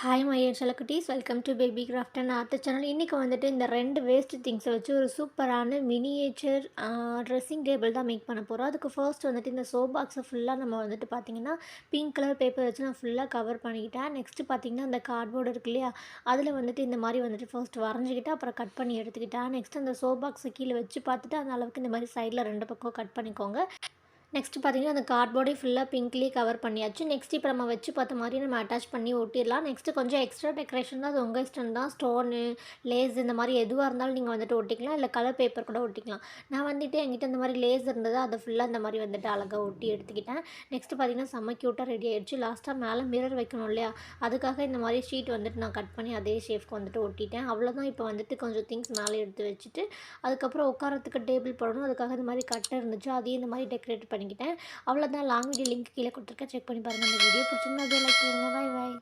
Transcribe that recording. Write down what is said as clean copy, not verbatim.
Hi மையர் செல்லக்குட்டீஸ், welcome to baby craft and art channel. இன்றைக்கி வந்துட்டு இந்த 2 வேஸ்ட் திங்ஸை வச்சு ஒரு சூப்பரான மினியேச்சர் ட்ரெஸ்ஸிங் டேபிள் தான் மேக் பண்ண போகிறோம். அதுக்கு ஃபர்ஸ்ட் வந்துட்டு இந்த சோப் பாக்ஸை ஃபுல்லாக நம்ம வந்துட்டு பார்த்திங்கன்னா பிங்க் கலர் பேப்பர் வச்சு நான் ஃபுல்லாக கவர் பண்ணிக்கிட்டேன். நெக்ஸ்ட்டு பார்த்திங்கன்னா அந்த கார்ட்போர்டு இருக்கு இல்லையா, அதில் வந்துட்டு இந்த மாதிரி வந்துட்டு ஃபர்ஸ்ட் வரைஞ்சிக்கிட்டு அப்புறம் கட் பண்ணி எடுத்துக்கிட்டேன். நெக்ஸ்ட் அந்த சோப் பாக்ஸை கீழே வச்சு பார்த்துட்டு அந்த அளவுக்கு இந்த மாதிரி சைடில் 2 பக்கம் கட் பண்ணிக்கோங்க. நெக்ஸ்ட் பார்த்தீங்கன்னா, அந்த கார்ட்போர்டே ஃபுல்லாக பிங்க்லேயே கவர் பண்ணியாச்சு. நெக்ஸ்ட் இப்போ நம்ம வச்சு பார்த்த மாதிரி நம்ம அட்டாச் பண்ணி ஒட்டிடலாம். நெக்ஸ்ட்டு கொஞ்சம் எக்ஸ்ட்ரா டெக்கரேஷன் தான், அது உங்கள் இஷ்டம் தான். ஸ்டோனு, லேஸ் இந்த மாதிரி எதுவாக இருந்தாலும் நீங்கள் வந்துட்டு ஒட்டிக்கலாம், இல்லை கலர் பேப்பர் கூட ஒட்டிக்கலாம். நான் வந்துட்டு என்கிட்ட இந்த மாதிரி லேஸ் இருந்தது, அதை ஃபுல்லாக இந்த மாதிரி வந்துட்டு அழகாக ஒட்டி எடுத்துக்கிட்டேன். நெக்ஸ்ட்டு பார்த்தீங்கன்னா, செம்ம க்யூட்டாக ரெடி ஆகிடுச்சு. லாஸ்ட்டாக மேலே மிரர் வைக்கணும் இல்லையா, அதுக்காக இந்த மாதிரி ஷீட் வந்துட்டு நான் கட் பண்ணி அதே ஷேஃப்க்கு வந்துட்டு ஒட்டிட்டேன். அவ்வளோதான். இப்போ வந்துட்டு கொஞ்சம் திங்ஸ் மேலே எடுத்து வச்சுட்டு அதுக்கப்புறம் உட்காரத்துக்கு டேபிள் போடணும். அதுக்காக இந்த மாதிரி கட்டை இருந்துச்சு, அதையும் இந்த மாதிரி டெக்கரேட் பண்ணிக்கிட்டேன். அவ்வளோதான். லாங் வீடியோ லிங்க் கீழே கொடுத்துருக்கேன், செக் பண்ணி பாருங்கள். அந்த வீடியோ பிடிச்சிருந்தா அப்படியே லைக் பண்ணுங்கள். பாய் பாய்.